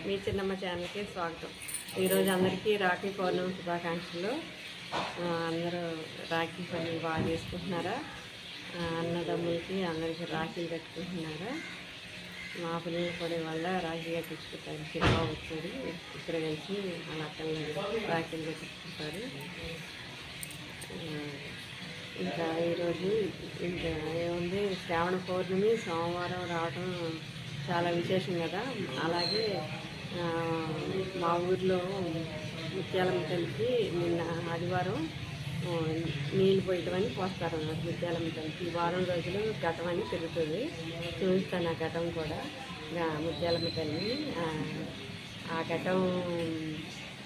మీ చిన్నమ్మ ఛానల్కి స్వాగతం. ఈరోజు అందరికీ రాఖీ పౌర్ణమి శుభాకాంక్షలు. అందరూ రాఖీ పనులు బాగా చేసుకుంటున్నారా? అన్నదమ్ములకి అందరికీ రాఖీలు కట్టుకుంటున్నారా? మా పిల్లలు కూడా వల్ల రాఖీ కట్టించుకుంటారు. సినిమా వచ్చాడు ఇక్కడ కలిసి వాళ్ళ అక్కలు రాఖీలు కట్టించుకుంటారు. ఇంకా ఈరోజు ఇంకా ఏముంది, శ్రావణ పౌర్ణమి సోమవారం రావడం చాలా విశేషం కదా. అలాగే మా ఊర్లో ముత్యాలమ్మ తల్లికి నిన్న ఆదివారం నీళ్ళు పోయటం అని పోస్తారు అన్నమాట. ముత్యాలమ్మ తల్లికి వారం రోజులు ఘటం అని తిరుగుతుంది. చూస్తాను ఆ ఘటం కూడా. ముత్యాలమ్మ తల్లి ఆ ఘటం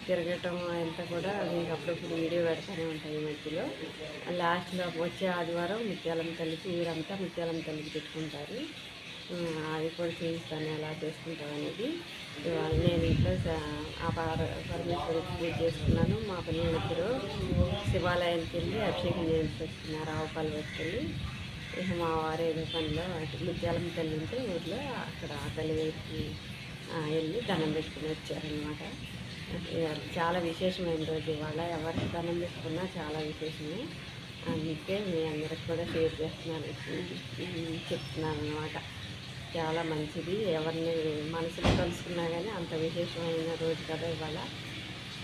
తిరగటం అంతా కూడా మీకు అప్పుడప్పుడు వీడియో పెడతానే ఉంటాయి. మధ్యలో లాస్ట్లో వచ్చే ఆదివారం ముత్యాలమ్మ తల్లికి ఊరంతా ముత్యాలమ్మ తల్లికి పెట్టుకుంటారు. అది కూడా చూపిస్తాను ఎలా చేసుకుంటాం అనేది. ఇవాళ నేను ఇంట్లో ఆ పరమేశ్వరికి పూజ చేసుకున్నాను. మా పిల్లలిద్దరూ శివాలయానికి వెళ్ళి అభిషేకం చేయించుకొచ్చుకున్నారు. ఆవుపాలు పెట్టుకెళ్ళి. ఇక మా వారు ఏదో పనిలో ముత్యాలమ్మ తల్లి ఉంటే ఊర్లో అక్కడ ఆ తల్లి దగ్గరికి వెళ్ళి దండం పెట్టుకుని వచ్చారనమాట. చాలా విశేషమైన రోజు ఇవాళ. ఎవరికి దండం పెట్టుకున్నా చాలా విశేషమే. అందుకే మీ అందరికి కూడా షేర్ చేస్తున్నాను, చెప్తున్నాను అనమాట. చాలా మంచిది. ఎవరిని మనసులో కలుసుకున్నా కానీ అంత విశేషమైన రోజు కదా ఇవాళ.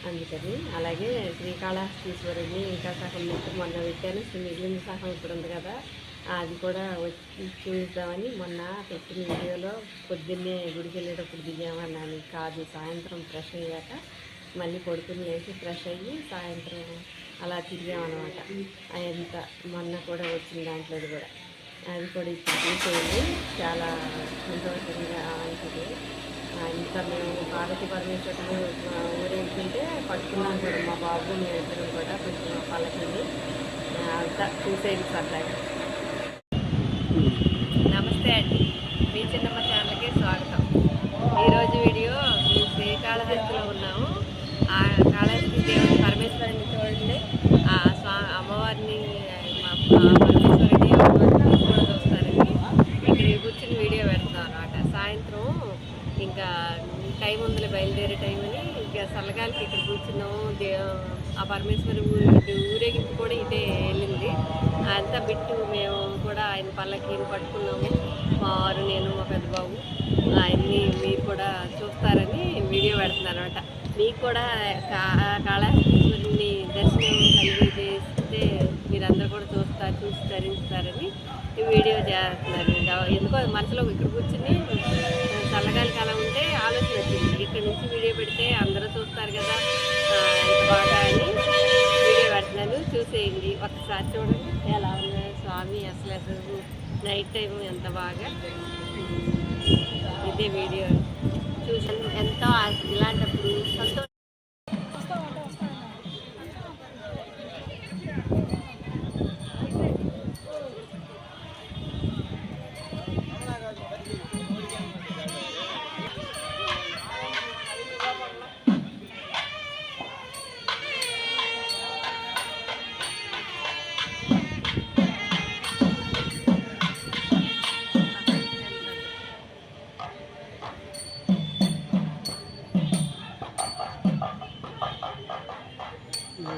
అందుకని అలాగే శ్రీకాళహస్తీశ్వరుడిని ఇంకా సగం ముక్కు మొన్న పెట్టాను. మిగిలిన సగం ఇప్పుడు ఉంది కదా, అది కూడా వచ్చి చూద్దామని మొన్న పెట్టిన వీడియోలో పొద్దున్నే గుడికి వెళ్ళేటప్పుడు దిగామన్నాను. కాదు, సాయంత్రం ఫ్రెష్ అయ్యాక మళ్ళీ కొడుకుని లేచి ఫ్రెష్ అయ్యి సాయంత్రం అలా తిరిగామన్నమాట. ఎంత మొన్న కూడా వచ్చిన దాంట్లో కూడా అది కూడా ఇప్పుడు చూసేయండి. చాలా సంతోషంగా ఉంటుంది. ఇంకా మేము పార్వతీ పరమేశ్వరుడు ఊరేగుతుంటే పట్టుకున్నాం కూడా మా బాబు మేమిద్దరం కూడా కొంచెం పల్లకింది. అంతా చూసేది సరదాగా. నమస్తే అండి, మీ చిన్నమ్మ ఛానల్కి స్వాగతం. ఈరోజు వీడియో మేము శ్రీకాళహస్తిలో ఉన్నాము. ఆ కాళహస్తి దేవుడు పరమేశ్వరుని చూడండి. అమ్మవారిని పరమేశ్వరుని అమ్మవారిని కూడా చూస్తారండి. ఇక్కడ కూర్చుని వీడియో పెడతాం అన్నమాట. సాయంత్రం ఇంకా టైం ఉందిలే, బయలుదేరే టైం అని ఇంకా చల్లగాలికి ఇక్కడ కూర్చున్నాము. ఆ పరమేశ్వరి ఊరేగింపు కూడా ఇదే వెళ్ళింది. అంతా బిట్టు మేము కూడా ఆయన పల్లకీని పట్టుకున్నాము. మా వారు, నేను, మా పెద్ద బాబు. ఆయన్ని మీరు కూడా చూస్తారని వీడియో పెడుతున్నాను అనమాట. మీకు కూడా కాళహస్తీశ్వరుని దర్శనం కలిగజేస్తే మీరందరూ కూడా చూసి తరించుతారని ఈ వీడియో చేస్తున్నారు. ఎందుకో మనసులో ఇక్కడ కూర్చుని చల్లగాలికి అలా ఉంటే ఆలోచన వచ్చింది, ఇక్కడ నుంచి వీడియో పెడితే అందరూ చూస్తారు కదా ఎంత బాగా అని వీడియో పెడుతున్నాను. చూసేయండి ఒకసారి, చూడండి ఎలా ఉంది స్వామి. అసలు నైట్ టైం ఎంత బాగా ఇదే వీడియో చూసాను. ఎంతో ఇలాంటప్పుడు సంతోషం.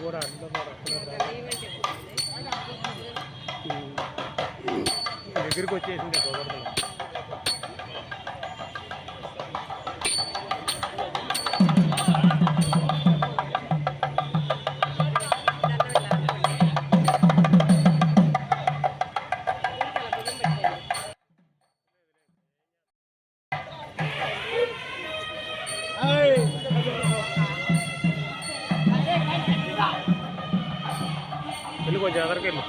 కూడా దగ్గరికి వచ్చేసింది కుదరదు. వెళ్ళి కొంచెం ఎదరికి వెళ్ళు.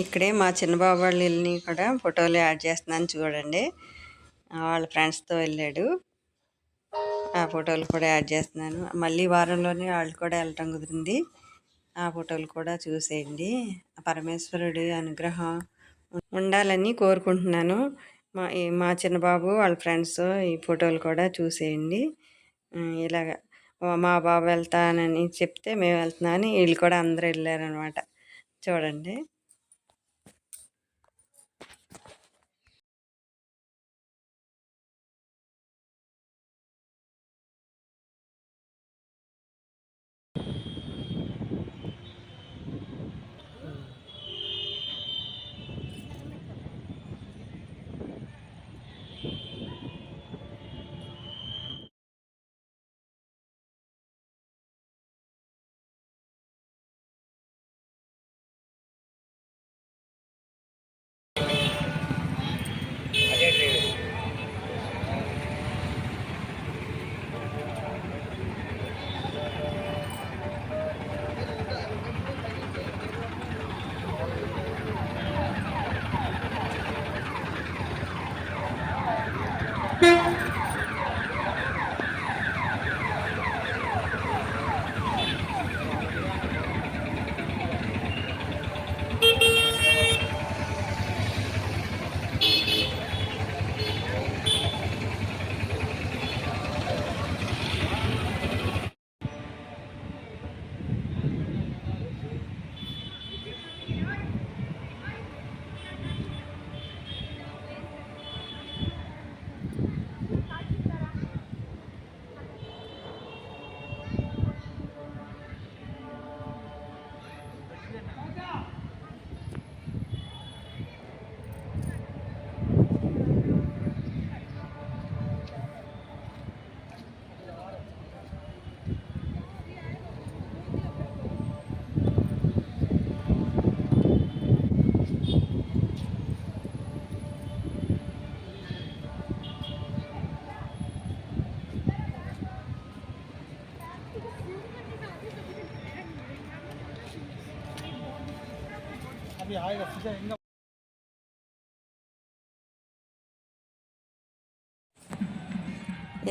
ఇక్కడే మా చిన్నబాబు వాళ్ళ ఇల్లుని కూడా ఫోటోలు యాడ్ చేస్తున్నాను చూడండి. వాళ్ళ ఫ్రెండ్స్తో వెళ్ళాడు. ఆ ఫోటోలు కూడా యాడ్ చేస్తున్నాను. మళ్ళీ వారంలోనే వాళ్ళు కూడా వెళ్ళటం కుదిరింది. ఆ ఫోటోలు కూడా చూసేయండి. పరమేశ్వరుడి అనుగ్రహం ఉండాలని కోరుకుంటున్నాను. మా చిన్నబాబు వాళ్ళ ఫ్రెండ్స్ ఈ ఫోటోలు కూడా చూసేయండి. ఇలాగ మా బాబు వెళ్తానని చెప్తే మేము వెళ్తున్నామని వీళ్ళు కూడా అందరూ వెళ్ళారనమాట. చూడండి.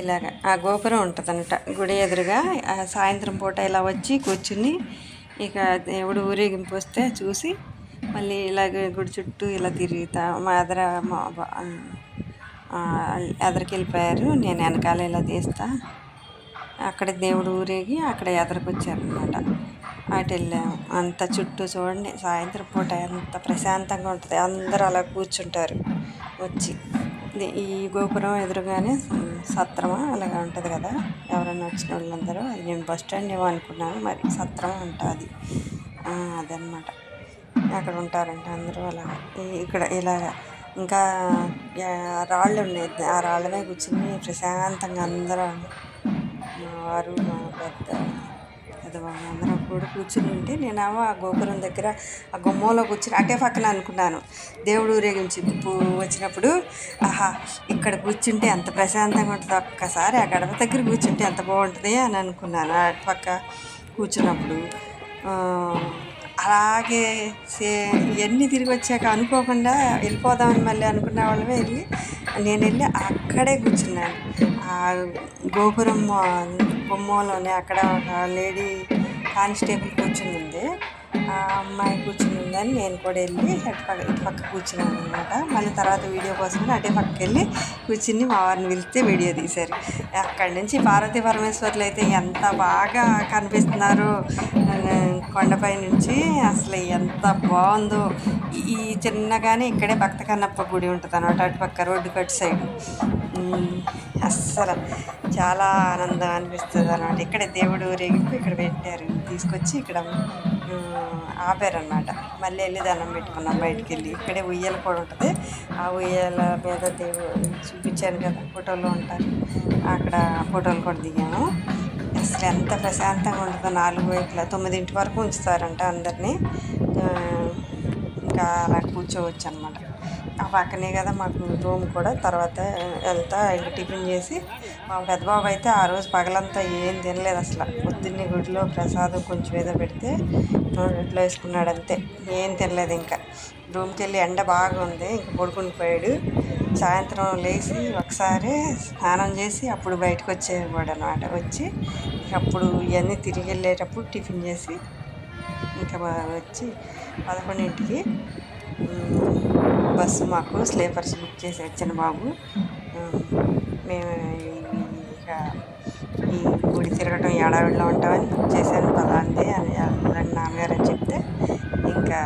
ఇలాగ ఆ గోపురం ఉంటుందన్నట గుడి ఎదురుగా. సాయంత్రం పూట ఇలా వచ్చి కూర్చుని ఇక దేవుడు ఊరేగింపు వస్తే చూసి మళ్ళీ ఇలాగ గుడి చుట్టూ ఇలా తిరుగుతా మా ఎదరికి వెళ్ళిపోయారు. నేను వెనకాల ఇలా తీస్తా. అక్కడ దేవుడు ఊరేగి అక్కడ ఎదరికొచ్చారనమాట. అటు వెళ్ళాము. అంత చుట్టూ చూడండి, సాయంత్రం పూట ఎంత ప్రశాంతంగా ఉంటుంది. అందరూ అలా కూర్చుంటారు వచ్చి. ఈ గోపురం ఎదురుగానే సత్రమా అలాగా ఉంటుంది కదా, ఎవరైనా వచ్చిన వాళ్ళందరూ. అది నేను బస్ స్టాండ్ ఏమో అనుకున్నాను, మరి సత్రం ఉంటుంది అదనమాట. అక్కడ ఉంటారంట అందరూ అలాగా. ఇక్కడ ఇలాగ ఇంకా రాళ్ళు ఉన్నాయి. ఆ రాళ్ళ మీద కూర్చుని ప్రశాంతంగా అందరూ మా వారు మా పెద్ద అందరం కూడా కూర్చుని ఉంటే నేనేమో ఆ గోపురం దగ్గర ఆ గుమ్మంలో కూర్చుని అటే పక్కన అనుకున్నాను. దేవుడు ఊరేగించి వచ్చినప్పుడు ఆహా ఇక్కడ కూర్చుంటే ఎంత ప్రశాంతంగా ఉంటుంది, ఒక్కసారి ఆ గడప దగ్గర కూర్చుంటే ఎంత బాగుంటుంది అని అనుకున్నాను. అటు పక్క కూర్చున్నప్పుడు అలాగే ఇవన్నీ తిరిగి వచ్చాక అనుకోకుండా వెళ్ళిపోదామని మళ్ళీ అనుకున్న వాళ్ళమే నేను వెళ్ళి అక్కడే కూర్చున్నాను. ఆ గోపురం గుమ్మంలోనే అక్కడ ఒక లేడీ కానిస్టేబుల్ కూర్చుని ఉంది. ఆ అమ్మాయి కూర్చుని ఉందని నేను కూడా వెళ్ళి ఇటు పక్క కూర్చున్నాను అనమాట. మళ్ళీ తర్వాత వీడియో కోసం అటే పక్కకి వెళ్ళి కూర్చుని మా వారిని పిలిస్తే వీడియో తీశారు. అక్కడి నుంచి పార్వతీ పరమేశ్వర్లు అయితే ఎంత బాగా కనిపిస్తున్నారు కొండపై నుంచి. అసలు ఎంత బాగుందో. ఈ చిన్నగానే ఇక్కడే భక్త కన్నప్ప గుడి ఉంటుంది అనమాట, అటు పక్క రోడ్డు కట్టు సైడ్. అస్సలు చాలా ఆనందం అనిపిస్తుంది అనమాట. ఇక్కడే దేవుడు ఊరేగింపు ఇక్కడ పెట్టారు, తీసుకొచ్చి ఇక్కడ ఆపారనమాట. మళ్ళీ వెళ్ళి దండం పెట్టుకున్నాం బయటికి వెళ్ళి. ఇక్కడే ఉయ్యాల కూడా ఉంటుంది. ఆ ఉయ్యాల మీద దేవుడు చూపించాను కదా, ఫోటోలు ఉంటారు అక్కడ, ఫోటోలు కూడా దిగాము. అసలు ఎంత ప్రశాంతంగా ఉంటుందో. 4 వైపులా 9 వరకు ఉంచుతారంట అందరినీ. ఇంకా ఇంకా అలా కూర్చోవచ్చు అనమాట. ఆ పక్కనే కదా మాకు రూమ్ కూడా. తర్వాత వెళ్తా ఇంక టిఫిన్ చేసి మా పెద్ద బాబు అయితే ఆ రోజు పగలంతా ఏం తినలేదు అసలు. పొద్దున్నే గుడిలో ప్రసాదం కొంచెం ఏదో పెడితే నోట్లో వేసుకున్నాడు అంతే, ఏం తినలేదు. ఇంకా రూమ్కి వెళ్ళి ఎండ బాగా ఉంది, ఇంక పడుకుని పోయాడు. సాయంత్రం లేచి ఒకసారి స్నానం చేసి అప్పుడు బయటకు వచ్చేవాడు అనమాట. వచ్చి అప్పుడు ఇవన్నీ తిరిగి వెళ్ళేటప్పుడు టిఫిన్ చేసి ఇంకా వచ్చి 11ంటికి బస్సు మాకు స్లీపర్స్ బుక్ చేసి వచ్చిన బాబు. మేము ఇక ఈ గుడి తిరగటం ఏడావిడిలో ఉంటామని బుక్ చేశాను, పలాంది అని రండి నాన్నగారు అని చెప్తే ఇంకా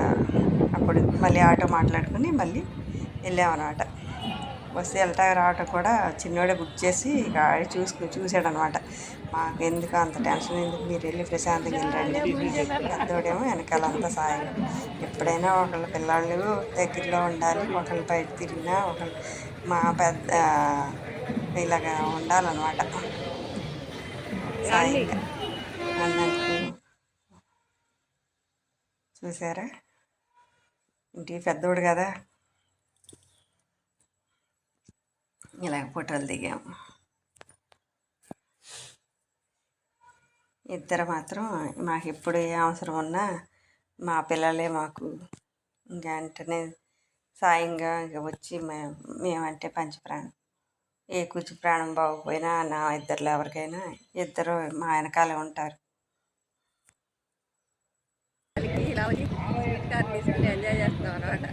అప్పుడు మళ్ళీ ఆటో మాట్లాడుకుని మళ్ళీ వెళ్ళామన్నమాట. బస్సు వెళ్తా రావటం కూడా చిన్నోడే బుక్ చేసి ఇక చూశాడు అనమాట. మాకు ఎందుకు అంత టెన్షన్, ఎందుకు మీరు వెళ్ళి ప్రశాంతంగా వెళ్ళండి. పెద్దోడేమో వెనకాలంతా సాయం. ఎప్పుడైనా ఒకళ్ళ పిల్లలు దగ్గరలో ఉండాలి, ఒకళ్ళు బయట తిరిగినా ఒకళ్ళు మా పెద్ద ఇలాగా ఉండాలన్నమాట. సాయంగా అన్నందుకు చూసారా, ఇంటికి పెద్దోడు కదా, ఇలాగ ఫోటోలు దిగాము. ఇద్దరు మాత్రం మాకు ఎప్పుడు ఏ అవసరం ఉన్నా మా పిల్లలే మాకు ఇంకా వెంటనే సాయంగా ఇక వచ్చి మేమంటే పంచప్రాణం. ఏ కూర్చు ప్రాణం బాగోపోయినా నా ఇద్దరిలో ఎవరికైనా ఇద్దరు మా వెనకాలే ఉంటారు. ఇలా వచ్చి తీసుకుని ఎంజాయ్ చేస్తున్నాం అనమాట.